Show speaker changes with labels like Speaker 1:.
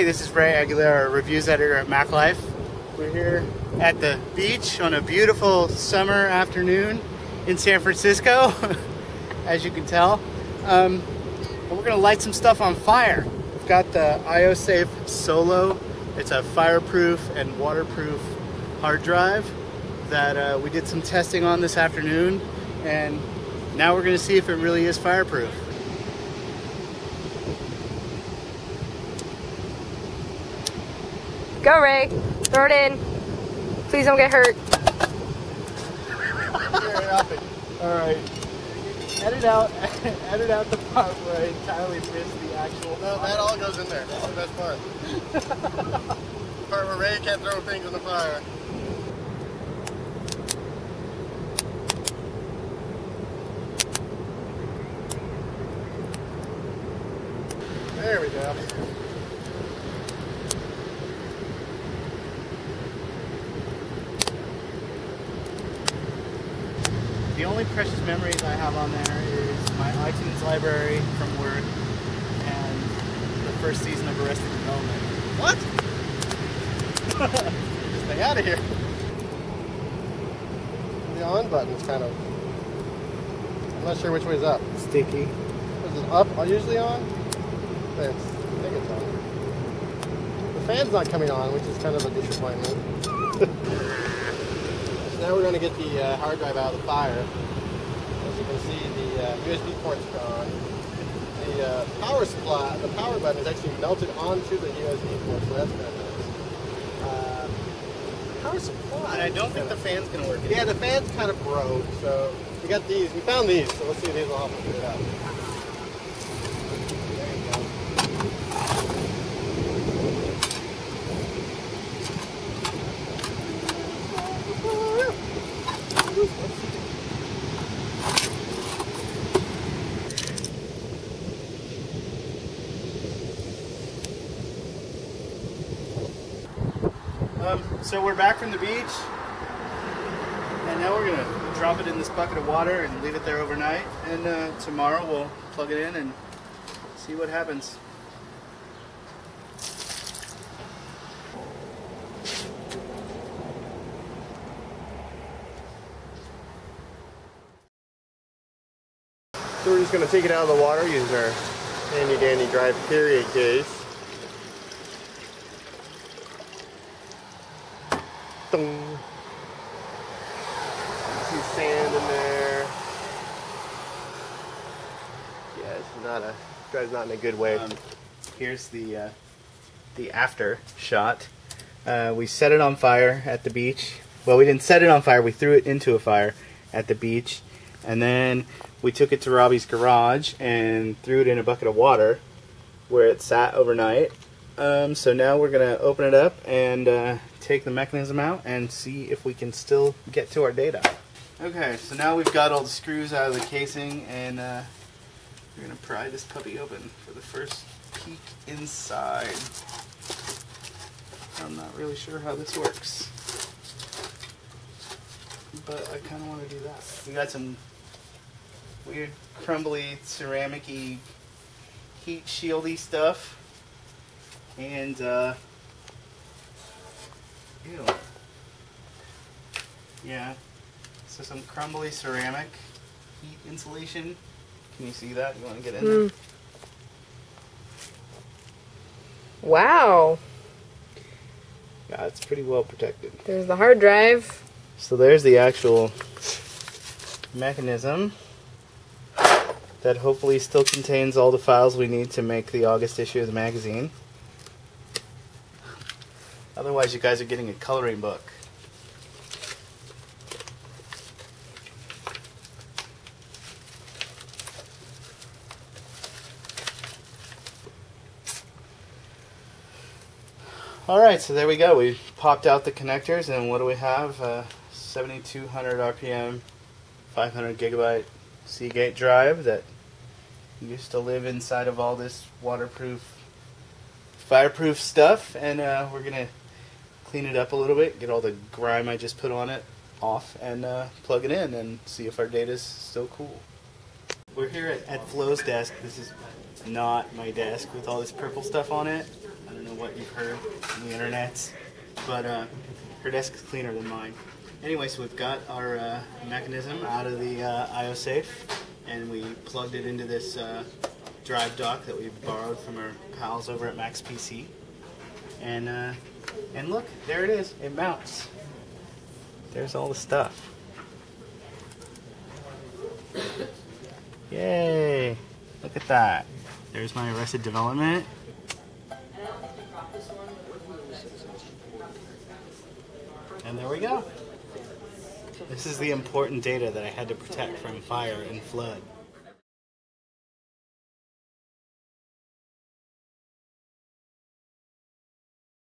Speaker 1: this is Ray Aguilera, reviews editor at MacLife. We're here at the beach on a beautiful summer afternoon in San Francisco, as you can tell. And we're gonna light some stuff on fire. We've got the ioSafe Solo. It's a fireproof and waterproof hard drive that we did some testing on this afternoon, and now we're gonna see if it really is fireproof.
Speaker 2: Go, Ray. Throw it in. Please don't get hurt.
Speaker 1: Alright. Edit out the part where I entirely missed the actual.
Speaker 3: No, that all goes in there. That's the best part. The part where Ray can't throw things in the fire. There we go.
Speaker 1: The only precious memories I have on there is my iTunes library from work and the first season of Arrested Development.
Speaker 3: What?
Speaker 1: Just stay out of here.
Speaker 3: The on button's kind of... I'm not sure which way's up.
Speaker 1: Sticky.
Speaker 3: Is it up usually on? I think it's on. The fan's not coming on, which is kind of a disappointment. Now we're going to get the hard drive out of the fire. As you can see, the USB port's gone. The power supply, the power button is actually melted onto the USB port, so that's kind of nice. Power supply.
Speaker 1: And I don't think the fan's going to work anymore.
Speaker 3: Yeah, the fan's kind of broke, so we got these. We found these, so let's see if these will help us get it out.
Speaker 1: So we're back from the beach, and now we're gonna drop it in this bucket of water and leave it there overnight, and tomorrow we'll plug it in and see what happens.
Speaker 3: So we're just going to take it out of the water using our handy dandy drive period case. Dong. See sand in there. Yeah, drive's not in a good way.
Speaker 1: Here's the after shot. We set it on fire at the beach. Well, we didn't set it on fire. We threw it into a fire at the beach, and then we took it to Robbie's garage and threw it in a bucket of water where it sat overnight. So now we're going to open it up and take the mechanism out and see if we can still get to our data. Okay, so now we've got all the screws out of the casing, and we're going to pry this puppy open for the first peek inside. I'm not really sure how this works, but I kind of want to do that. We got some weird crumbly ceramic-y heat shieldy stuff, and ew, yeah, so some crumbly ceramic heat insulation. Can you see that? You want to get in there?
Speaker 2: Wow.
Speaker 1: Yeah, it's pretty well protected.
Speaker 2: There's the hard drive.
Speaker 1: So there's the actual mechanism that hopefully still contains all the files we need to make the August issue of the magazine. Otherwise, you guys are getting a coloring book. Alright, so there we go. We popped out the connectors, and what do we have? 7200 RPM, 500 gigabyte Seagate drive that used to live inside of all this waterproof, fireproof stuff, and we're going to clean it up a little bit, get all the grime I just put on it off, and plug it in and see if our data's still cool. We're here at Flo's desk. This is not my desk with all this purple stuff on it. I don't know what you've heard on the internet, but her desk is cleaner than mine. Anyway, so we've got our mechanism out of the ioSafe, and we plugged it into this drive dock that we borrowed from our pals over at Max PC. And look, there it is. It mounts. There's all the stuff. Yay! Look at that. There's my Arrested Development. And there we go. This is the important data that I had to protect from fire and flood.